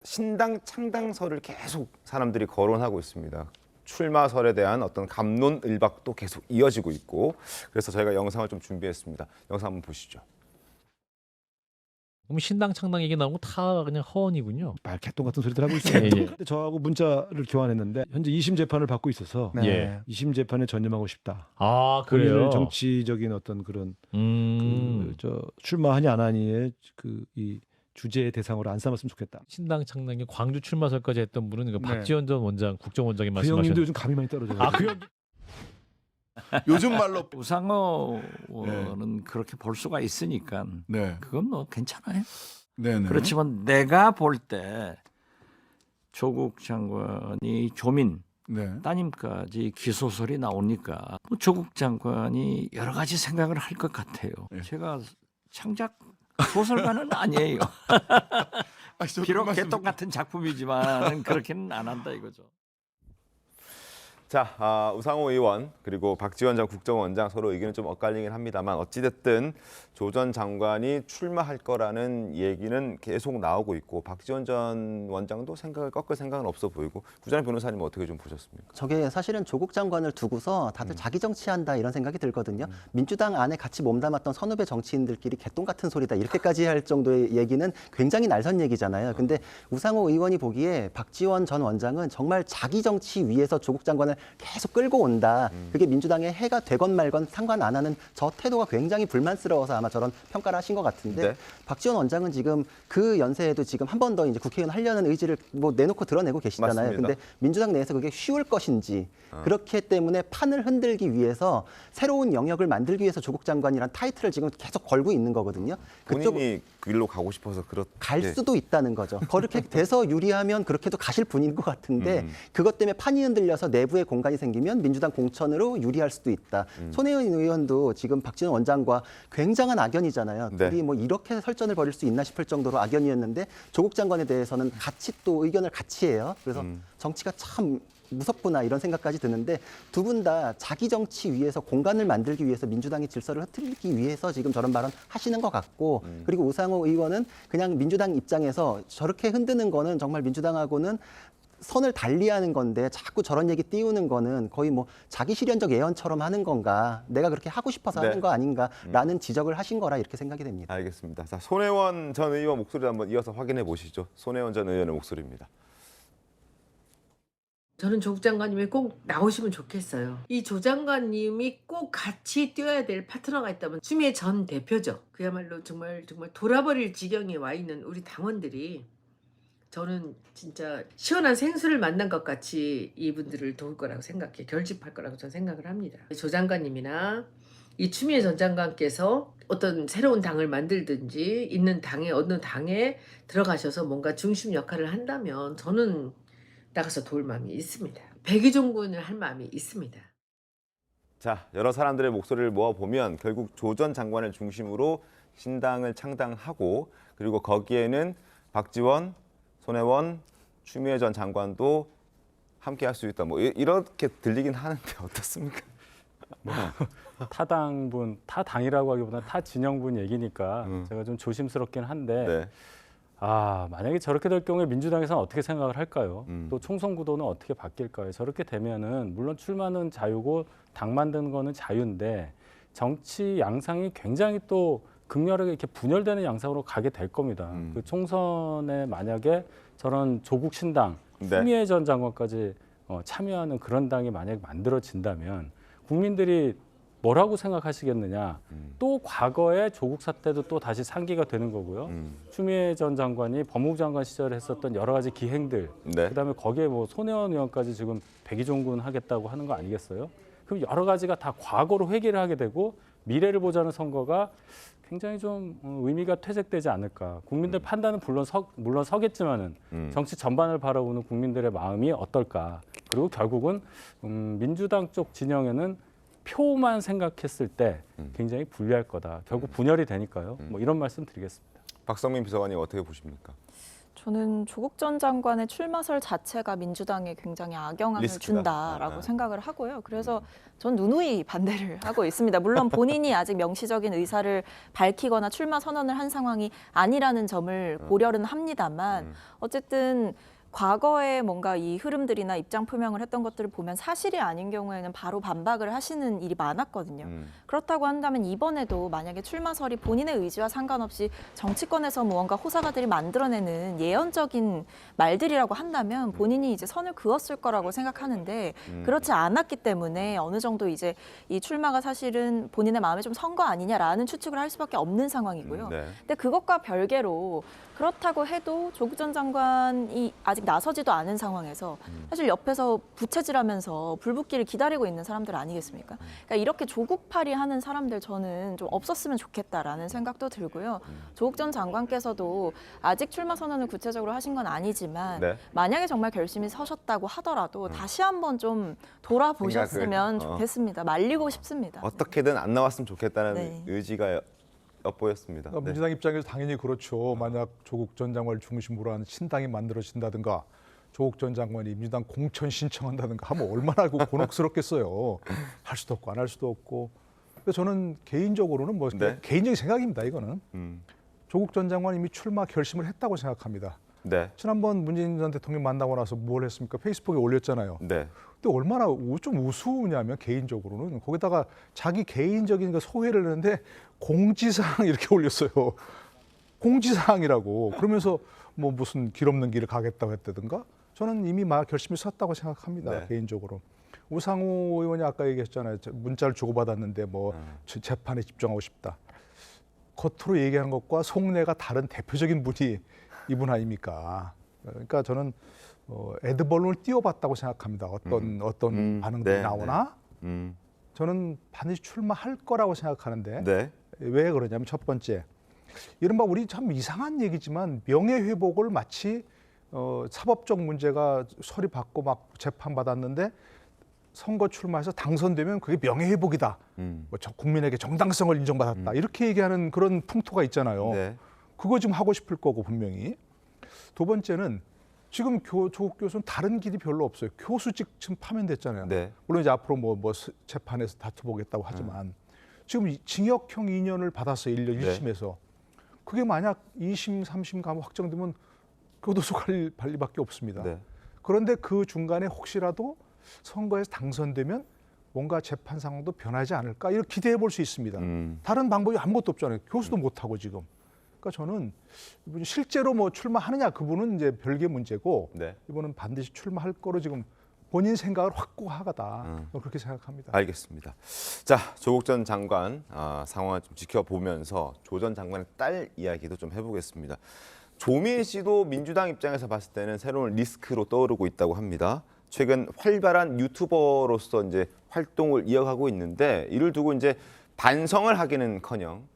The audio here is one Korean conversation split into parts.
신당 창당설을 계속 사람들이 거론하고 있습니다. 출마설에 대한 어떤 갑론을박도 계속 이어지고 있고, 그래서 저희가 영상을 좀 준비했습니다. 영상 한번 보시죠. 그럼 신당 창당 얘기 나오고 다 그냥 허언이군요. 말 개똥 같은 소리들 하고 있어요. 예, 예. 근데 저하고 문자를 교환했는데 현재 2심 재판을 받고 있어서 예. 2심 재판에 전념하고 싶다. 아 본인을 그래요. 정치적인 어떤 그런 저 출마하니 안 하니의 이 주제의 대상으로 안 삼았으면 좋겠다. 신당 창당이 광주 출마설까지 했던 분은 그 네. 박지원 전 원장 국정원장이 그 형님도 말씀하신. 요즘 감이 많이 떨어져요. 아 그 형. 요즘 말로 우상호 의원은 그렇게 볼 수가 있으니까 네. 그건 뭐 괜찮아요. 네네. 그렇지만 내가 볼 때 조국 장관이 조민 네. 따님까지 기소설이 나오니까 뭐 조국 장관이 여러 가지 생각을 할 것 같아요. 네. 제가 창작 소설가는 아니에요. 비록 개똥 같은 작품이지만 그렇게는 안 한다 이거죠. 자, 우상호 의원 그리고 박지원 전 국정원장 서로 의견은 좀 엇갈리긴 합니다만 어찌됐든 조 전 장관이 출마할 거라는 얘기는 계속 나오고 있고 박지원 전 원장도 생각을 꺾을 생각은 없어 보이고 구자람 변호사님 어떻게 좀 보셨습니까? 저게 사실은 조국 장관을 두고서 다들 자기 정치한다 이런 생각이 들거든요. 민주당 안에 같이 몸담았던 선후배 정치인들끼리 개똥 같은 소리다 이렇게까지 할 정도의 얘기는 굉장히 날선 얘기잖아요. 근데 우상호 의원이 보기에 박지원 전 원장은 정말 자기 정치 위해서 조국 장관을 계속 끌고 온다. 그게 민주당에 해가 되건 말건 상관 안 하는 저 태도가 굉장히 불만스러워서 아마 저런 평가를 하신 것 같은데 네. 박지원 원장은 지금 그 연세에도 지금 한 번 더 이제 국회의원 하려는 의지를 뭐 내놓고 드러내고 계시잖아요. 맞습니다. 근데 민주당 내에서 그게 쉬울 것인지 그렇기 때문에 판을 흔들기 위해서 새로운 영역을 만들기 위해서 조국 장관이란 타이틀을 지금 계속 걸고 있는 거거든요. 본인이 그 길로 가고 싶어서 갈 그렇게 수도 있다는 거죠. 그렇게 돼서 유리하면 그렇게도 가실 분인 것 같은데 그것 때문에 판이 흔들려서 내부의 공간이 생기면 민주당 공천으로 유리할 수도 있다. 손혜원 의원도 지금 박지원 원장과 굉장한 악연이잖아요. 네. 둘이 뭐 이렇게 설전을 벌일 수 있나 싶을 정도로 악연이었는데 조국 장관에 대해서는 같이 또 의견을 같이 해요. 그래서 정치가 참 무섭구나 이런 생각까지 드는데 두 분 다 자기 정치 위해서 공간을 만들기 위해서 민주당의 질서를 흐트리기 위해서 지금 저런 발언 하시는 것 같고 그리고 우상호 의원은 그냥 민주당 입장에서 저렇게 흔드는 거는 정말 민주당하고는 선을 달리하는 건데 자꾸 저런 얘기 띄우는 거는 거의 뭐 자기 실현적 예언처럼 하는 건가 내가 그렇게 하고 싶어서 네. 하는 거 아닌가라는 지적을 하신 거라 이렇게 생각이 됩니다. 알겠습니다. 자, 손혜원 전 의원 목소리를 한번 이어서 확인해 보시죠. 손혜원 전 의원의 목소리입니다. 저는 조국 장관님이 꼭 나오시면 좋겠어요. 이 조 장관님이 꼭 같이 뛰어야 될 파트너가 있다면 추미애 전 대표죠. 그야말로 정말 돌아버릴 지경에 와 있는 우리 당원들이 저는 진짜 시원한 생수를 만난 것 같이 이분들을 도울 거라고 생각해. 결집할 거라고 저는 생각을 합니다. 조 장관님이나 이 추미애 전 장관께서 어떤 새로운 당을 만들든지 있는 당에 어느 당에 들어가셔서 뭔가 중심 역할을 한다면 저는 나가서 도울 마음이 있습니다. 백의종군을 할 마음이 있습니다. 자, 여러 사람들의 목소리를 모아보면 결국 조 전 장관을 중심으로 신당을 창당하고 그리고 거기에는 박지원, 손혜원, 추미애 전 장관도 함께 할 수 있다. 뭐 이렇게 들리긴 하는데 어떻습니까? 타 당이라고 하기보다 타 진영분 얘기니까 제가 좀 조심스럽긴 한데 네. 만약에 저렇게 될 경우에 민주당에서는 어떻게 생각을 할까요? 또 총선 구도는 어떻게 바뀔까요? 저렇게 되면은 물론 출마는 자유고 당 만드는 거는 자유인데 정치 양상이 굉장히 또 극렬하게 이렇게 분열되는 양상으로 가게 될 겁니다. 그 총선에 만약에 저런 조국 신당, 네. 추미애 전 장관까지 참여하는 그런 당이 만약에 만들어진다면 국민들이 뭐라고 생각하시겠느냐. 또 과거에 조국 사태도 또 다시 상기가 되는 거고요. 추미애 전 장관이 법무부 장관 시절에 했었던 여러 가지 기행들, 네. 그다음에 거기에 뭐 손혜원 의원까지 지금 백의종군 하겠다고 하는 거 아니겠어요? 그럼 여러 가지가 다 과거로 회귀를 하게 되고 미래를 보자는 선거가 굉장히 좀 의미가 퇴색되지 않을까. 국민들 판단은 물론 서겠지만은 정치 전반을 바라보는 국민들의 마음이 어떨까. 그리고 결국은 민주당 쪽 진영에는 표만 생각했을 때 굉장히 불리할 거다. 결국 분열이 되니까요. 뭐 이런 말씀 드리겠습니다. 박성민 비서관님 어떻게 보십니까? 저는 조국 전 장관의 출마설 자체가 민주당에 굉장히 악영향을 리스크다. 준다라고 생각을 하고요. 그래서 전 누누이 반대를 하고 있습니다. 물론 본인이 아직 명시적인 의사를 밝히거나 출마 선언을 한 상황이 아니라는 점을 고려는 합니다만 어쨌든 과거에 뭔가 이 흐름들이나 입장 표명을 했던 것들을 보면 사실이 아닌 경우에는 바로 반박을 하시는 일이 많았거든요. 그렇다고 한다면 이번에도 만약에 출마설이 본인의 의지와 상관없이 정치권에서 무언가 호사가들이 만들어내는 예언적인 말들이라고 한다면 본인이 이제 선을 그었을 거라고 생각하는데 그렇지 않았기 때문에 어느 정도 이제 이 출마가 사실은 본인의 마음에 좀 선 거 아니냐라는 추측을 할 수밖에 없는 상황이고요. 네. 근데 그것과 별개로 그렇다고 해도 조국 전 장관이 아직 나서지도 않은 상황에서 사실 옆에서 부채질하면서 불붙기를 기다리고 있는 사람들 아니겠습니까? 그러니까 이렇게 조국팔이 하는 사람들 저는 좀 없었으면 좋겠다라는 생각도 들고요. 조국 전 장관께서도 아직 출마 선언을 구체적으로 하신 건 아니지만 네. 만약에 정말 결심이 서셨다고 하더라도 다시 한번 좀 돌아보셨으면 생각을, 좋겠습니다. 말리고 싶습니다. 어떻게든 안 나왔으면 좋겠다는 네. 의지가 엿보였습니다. 그러니까 네. 민주당 입장에서 당연히 그렇죠. 만약 조국 전 장관을 중심으로 한 신당이 만들어진다든가 조국 전 장관이 민주당 공천 신청한다든가 하면 얼마나 곤혹스럽겠어요. 할 수도 없고 안 할 수도 없고. 그래서 저는 개인적으로는 뭐 네. 개인적인 생각입니다. 이거는 음. 조국 전 장관이 이미 출마 결심을 했다고 생각합니다. 네. 지난번 문재인 전 대통령 만나고 나서 뭘 했습니까? 페이스북에 올렸잖아요. 네. 근데 얼마나 좀 우스우냐면 개인적으로는 거기다가 자기 개인적인 그 소회를 했는데 공지사항 이렇게 올렸어요. 공지사항이라고. 그러면서 뭐 무슨 길 없는 길을 가겠다고 했다든가 저는 이미 막 결심이 섰다고 생각합니다. 네. 개인적으로. 우상호 의원이 아까 얘기했잖아요. 문자를 주고받았는데 뭐 재판에 집중하고 싶다. 겉으로 얘기하는 것과 속내가 다른 대표적인 분이 이분 아닙니까? 그러니까 저는 에드벌룬을 띄워봤다고 생각합니다. 어떤 반응들이 네, 나오나? 네. 저는 반드시 출마할 거라고 생각하는데 네. 왜 그러냐면 첫 번째, 이른바 우리 참 이상한 얘기지만 명예회복을 마치 사법적 문제가 서리받고 막 재판받았는데 선거 출마해서 당선되면 그게 명예회복이다. 뭐 국민에게 정당성을 인정받았다. 이렇게 얘기하는 그런 풍토가 있잖아요. 네. 그거 좀 하고 싶을 거고 분명히. 두 번째는 지금 조국 교수는 다른 길이 별로 없어요. 교수직 지금 파면됐잖아요. 네. 물론 이제 앞으로 뭐 재판에서 다투보겠다고 하지만 지금 징역형 2년을 받았어요. 1년 네. 1심에서. 그게 만약 2심, 3심 가면 확정되면 교도소 갈 리밖에 없습니다. 네. 그런데 그 중간에 혹시라도 선거에서 당선되면 뭔가 재판 상황도 변하지 않을까 이렇게 기대해 볼 수 있습니다. 다른 방법이 아무것도 없잖아요. 교수도 못하고 지금. 그러니까 저는 이분이 실제로 뭐 출마하느냐 그분은 이제 별개 문제고 네. 이분은 반드시 출마할 거로 지금 본인 생각을 확고하다 그렇게 생각합니다. 알겠습니다. 자, 조국 전 장관 상황을 좀 지켜보면서 조 전 장관의 딸 이야기도 좀 해보겠습니다. 조민 씨도 민주당 입장에서 봤을 때는 새로운 리스크로 떠오르고 있다고 합니다. 최근 활발한 유튜버로서 이제 활동을 이어가고 있는데 이를 두고 이제 반성을 하기는커녕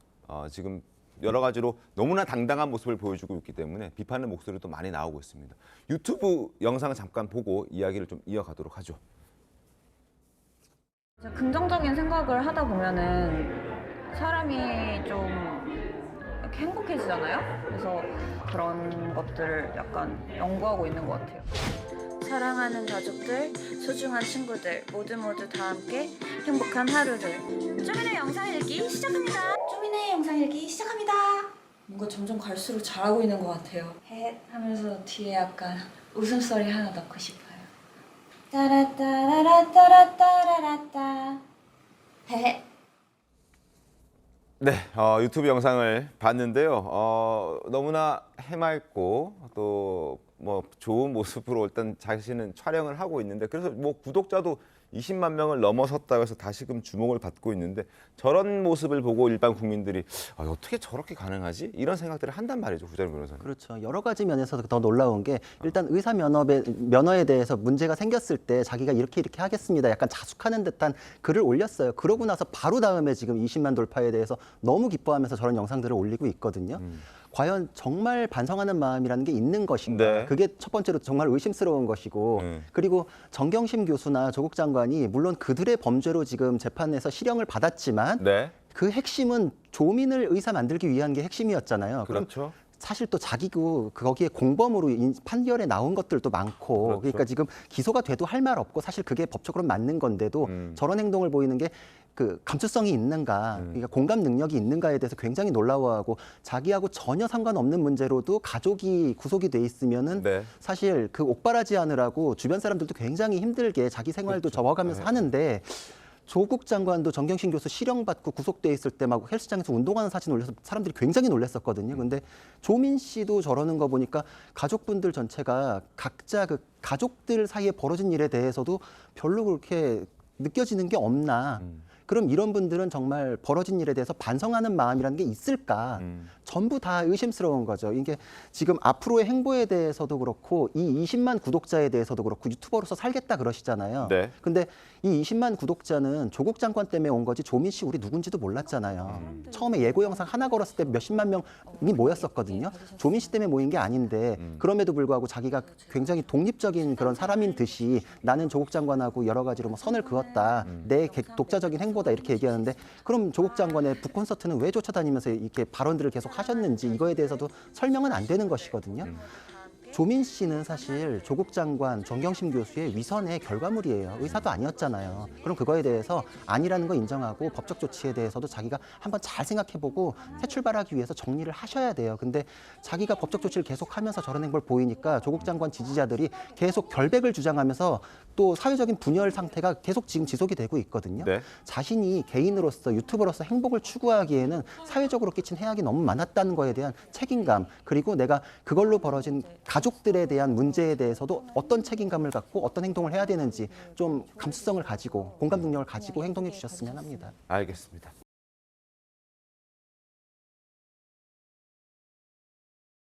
지금 여러 가지로 너무나 당당한 모습을 보여주고 있기 때문에 비판의 목소리도 많이 나오고 있습니다. 유튜브 영상을 잠깐 보고 이야기를 좀 이어가도록 하죠. 긍정적인 생각을 하다 보면은 사람이 좀 이렇게 행복해지잖아요. 그래서 그런 것들을 약간 연구하고 있는 것 같아요. 사랑하는 가족들, 소중한 친구들 모두 다 함께 행복한 하루를. 쪼민의 영상일기 시작합니다. 쪼민의 영상일기 시작합니다. 뭔가 점점 갈수록 잘하고 있는 것 같아요. 헷 하면서 뒤에 약간 웃음소리 하나 넣고 싶어요. 따라따라라따라따라따 헤헤. 네, 유튜브 영상을 봤는데요. 너무나 해맑고 또 뭐 좋은 모습으로 일단 자신은 촬영을 하고 있는데 그래서 뭐 구독자도 20만 명을 넘어섰다고 해서 다시금 주목을 받고 있는데 저런 모습을 보고 일반 국민들이 어떻게 저렇게 가능하지? 이런 생각들을 한단 말이죠, 구자룡 변호사님. 그렇죠. 여러 가지 면에서 더 놀라운 게 일단 의사 면허에 대해서 문제가 생겼을 때 자기가 이렇게 하겠습니다. 약간 자숙하는 듯한 글을 올렸어요. 그러고 나서 바로 다음에 지금 20만 돌파에 대해서 너무 기뻐하면서 저런 영상들을 올리고 있거든요. 과연 정말 반성하는 마음이라는 게 있는 것인가? 네. 그게 첫 번째로 정말 의심스러운 것이고 그리고 정경심 교수나 조국 장관이 물론 그들의 범죄로 지금 재판에서 실형을 받았지만 네. 그 핵심은 조민을 의사 만들기 위한 게 핵심이었잖아요. 그럼 그렇죠. 사실 또 자기도 거기에 공범으로 판결에 나온 것들도 많고 그렇죠. 그러니까 지금 기소가 돼도 할 말 없고 사실 그게 법적으로 맞는 건데도 저런 행동을 보이는 게 그 감수성이 있는가, 그러니까 공감 능력이 있는가에 대해서 굉장히 놀라워하고 자기하고 전혀 상관없는 문제로도 가족이 구속이 돼 있으면은 네. 사실 그 옥바라지 하느라고 주변 사람들도 굉장히 힘들게 자기 생활도 접어가면서 하는데 조국 장관도 정경심 교수 실형받고 구속돼 있을 때 막 헬스장에서 운동하는 사진 올려서 사람들이 굉장히 놀랐었거든요. 근데 조민 씨도 저러는 거 보니까 가족분들 전체가 각자 그 가족들 사이에 벌어진 일에 대해서도 별로 그렇게 느껴지는 게 없나. 그럼 이런 분들은 정말 벌어진 일에 대해서 반성하는 마음이라는 게 있을까? 전부 다 의심스러운 거죠. 이게 지금 앞으로의 행보에 대해서도 그렇고 이 20만 구독자에 대해서도 그렇고 유튜버로서 살겠다 그러시잖아요. 네. 근데 이 20만 구독자는 조국 장관 때문에 온 거지 조민 씨 우리 누군지도 몰랐잖아요. 처음에 예고 영상 하나 걸었을 때 몇십만 명이 모였었거든요. 조민 씨 때문에 모인 게 아닌데 그럼에도 불구하고 자기가 굉장히 독립적인 그런 사람인 듯이 나는 조국 장관하고 여러 가지로 뭐 선을 그었다. 내 독자적인 행보다 이렇게 얘기하는데 그럼 조국 장관의 북콘서트는 왜 쫓아다니면서 이렇게 발언들을 계속 하셨는지 이거에 대해서도 설명은 안 되는 것이거든요. 조민 씨는 사실 조국 장관, 정경심 교수의 위선의 결과물이에요. 의사도 아니었잖아요. 그럼 그거에 대해서 아니라는 거 인정하고 법적 조치에 대해서도 자기가 한번 잘 생각해보고 새 출발하기 위해서 정리를 하셔야 돼요. 근데 자기가 법적 조치를 계속하면서 저런 행보를 보이니까 조국 장관 지지자들이 계속 결백을 주장하면서 또 사회적인 분열 상태가 계속 지금 지속이 되고 있거든요. 네. 자신이 개인으로서 유튜버로서 행복을 추구하기에는 사회적으로 끼친 해악이 너무 많았다는 거에 대한 책임감 그리고 내가 그걸로 벌어진 가족들에 대한 문제에 대해서도 어떤 책임감을 갖고 어떤 행동을 해야 되는지 좀 감수성을 가지고 공감 능력을 가지고 행동해 주셨으면 합니다. 알겠습니다.